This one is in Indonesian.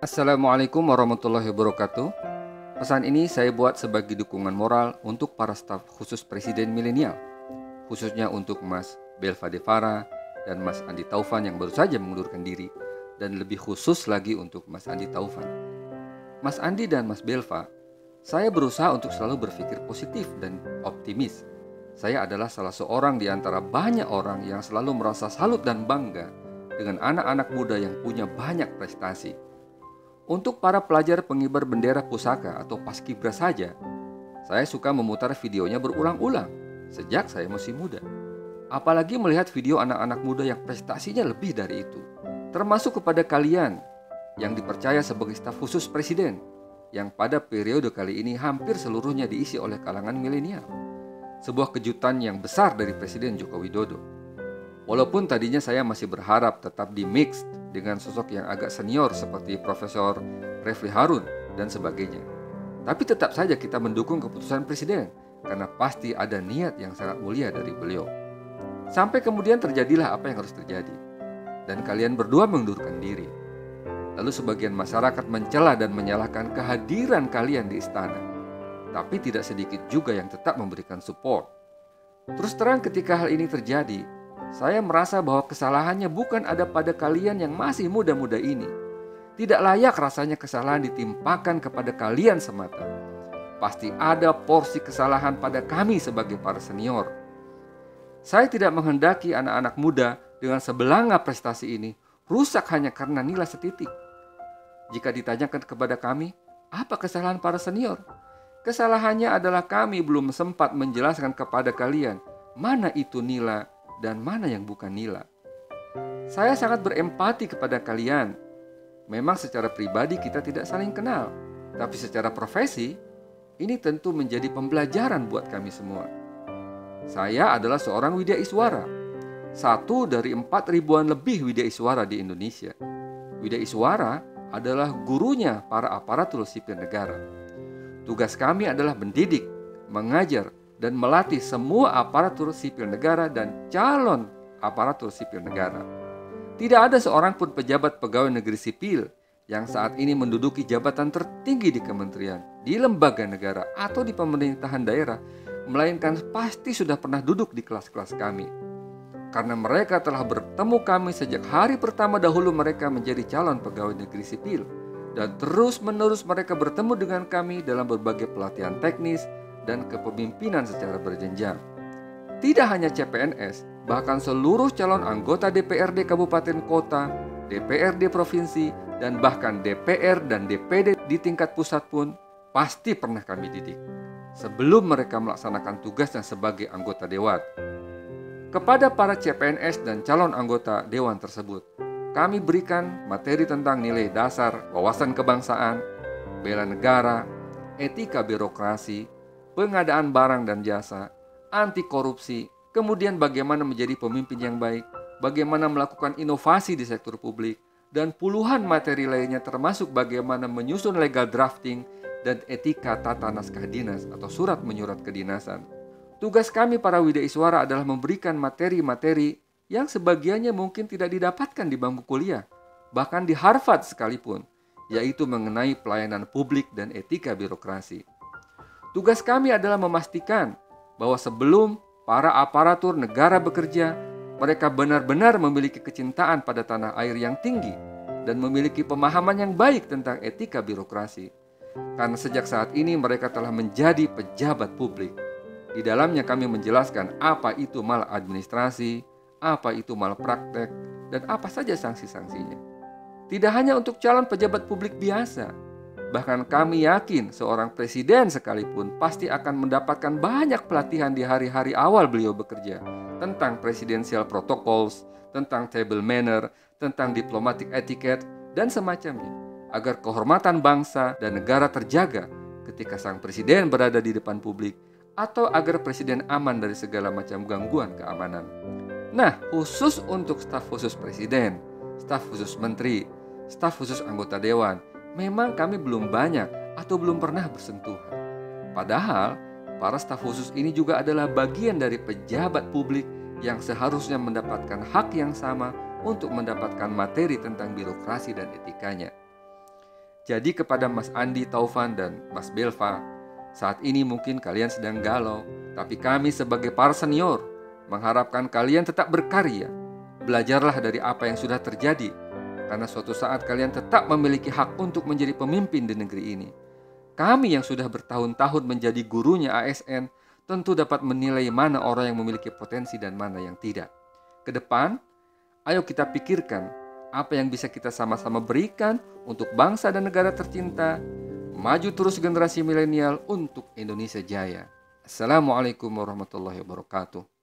Assalamualaikum warahmatullahi wabarakatuh. Pesan ini saya buat sebagai dukungan moral untuk para staf khusus Presiden milenial, khususnya untuk Mas Belva Devara dan Mas Andi Taufan yang baru saja mengundurkan diri, dan lebih khusus lagi untuk Mas Andi Taufan. Mas Andi dan Mas Belva, saya berusaha untuk selalu berpikir positif dan optimis. Saya adalah salah seorang di antara banyak orang yang selalu merasa salut dan bangga dengan anak-anak muda yang punya banyak prestasi. Untuk para pelajar pengibar bendera pusaka atau paskibra saja, saya suka memutar videonya berulang-ulang sejak saya masih muda. Apalagi melihat video anak-anak muda yang prestasinya lebih dari itu. Termasuk kepada kalian yang dipercaya sebagai staf khusus presiden, yang pada periode kali ini hampir seluruhnya diisi oleh kalangan milenial. Sebuah kejutan yang besar dari Presiden Joko Widodo. Walaupun tadinya saya masih berharap tetap di mix dengan sosok yang agak senior seperti Profesor Refli Harun dan sebagainya. Tapi tetap saja kita mendukung keputusan Presiden karena pasti ada niat yang sangat mulia dari beliau. Sampai kemudian terjadilah apa yang harus terjadi. Dan kalian berdua mengundurkan diri. Lalu sebagian masyarakat mencela dan menyalahkan kehadiran kalian di istana. Tapi tidak sedikit juga yang tetap memberikan support. Terus terang ketika hal ini terjadi, saya merasa bahwa kesalahannya bukan ada pada kalian yang masih muda-muda ini. Tidak layak rasanya kesalahan ditimpakan kepada kalian semata. Pasti ada porsi kesalahan pada kami sebagai para senior. Saya tidak menghendaki anak-anak muda dengan sebelanga prestasi ini rusak hanya karena nilai setitik. Jika ditanyakan kepada kami, apa kesalahan para senior? Kesalahannya adalah kami belum sempat menjelaskan kepada kalian mana itu nila dan mana yang bukan nila. Saya sangat berempati kepada kalian. Memang secara pribadi kita tidak saling kenal, tapi secara profesi ini tentu menjadi pembelajaran buat kami semua. Saya adalah seorang widya iswara, satu dari 4.000-an lebih widya iswara di Indonesia. Widya iswara adalah gurunya para aparatur sipil negara. Tugas kami adalah mendidik, mengajar, dan melatih semua aparatur sipil negara dan calon aparatur sipil negara. Tidak ada seorang pun pejabat pegawai negeri sipil yang saat ini menduduki jabatan tertinggi di kementerian, di lembaga negara, atau di pemerintahan daerah, melainkan pasti sudah pernah duduk di kelas-kelas kami. Karena mereka telah bertemu kami sejak hari pertama dahulu mereka menjadi calon pegawai negeri sipil, dan terus-menerus mereka bertemu dengan kami dalam berbagai pelatihan teknis dan kepemimpinan secara berjenjang. Tidak hanya CPNS, bahkan seluruh calon anggota DPRD Kabupaten Kota, DPRD Provinsi, dan bahkan DPR dan DPD di tingkat pusat pun pasti pernah kami didik sebelum mereka melaksanakan tugasnya sebagai anggota dewan. Kepada para CPNS dan calon anggota dewan tersebut, kami berikan materi tentang nilai dasar, wawasan kebangsaan, bela negara, etika birokrasi, pengadaan barang dan jasa, anti korupsi, kemudian bagaimana menjadi pemimpin yang baik, bagaimana melakukan inovasi di sektor publik, dan puluhan materi lainnya termasuk bagaimana menyusun legal drafting dan etika tata naskah dinas atau surat menyurat kedinasan. Tugas kami para widya iswara adalah memberikan materi-materi yang sebagiannya mungkin tidak didapatkan di bangku kuliah, bahkan di Harvard sekalipun, yaitu mengenai pelayanan publik dan etika birokrasi. Tugas kami adalah memastikan bahwa sebelum para aparatur negara bekerja, mereka benar-benar memiliki kecintaan pada tanah air yang tinggi dan memiliki pemahaman yang baik tentang etika birokrasi. Karena sejak saat ini mereka telah menjadi pejabat publik. Di dalamnya kami menjelaskan apa itu maladministrasi, apa itu malpraktek, dan apa saja sanksi-sanksinya. Tidak hanya untuk calon pejabat publik biasa, bahkan kami yakin seorang presiden sekalipun pasti akan mendapatkan banyak pelatihan di hari-hari awal beliau bekerja tentang presidential protocols, tentang table manner, tentang diplomatic etiquette, dan semacamnya, agar kehormatan bangsa dan negara terjaga ketika sang presiden berada di depan publik, atau agar presiden aman dari segala macam gangguan keamanan. Nah, khusus untuk staf khusus presiden, staf khusus menteri, staf khusus anggota dewan, memang kami belum banyak atau belum pernah bersentuhan. Padahal, para staf khusus ini juga adalah bagian dari pejabat publik yang seharusnya mendapatkan hak yang sama untuk mendapatkan materi tentang birokrasi dan etikanya. Jadi kepada Mas Andi, Taufan, dan Mas Belva, saat ini mungkin kalian sedang galau, tapi kami sebagai para senior mengharapkan kalian tetap berkarya. Belajarlah dari apa yang sudah terjadi, karena suatu saat kalian tetap memiliki hak untuk menjadi pemimpin di negeri ini. Kami yang sudah bertahun-tahun menjadi gurunya ASN tentu dapat menilai mana orang yang memiliki potensi dan mana yang tidak. Ke depan, ayo kita pikirkan apa yang bisa kita sama-sama berikan untuk bangsa dan negara tercinta. Maju terus generasi milenial untuk Indonesia Jaya. Assalamualaikum warahmatullahi wabarakatuh.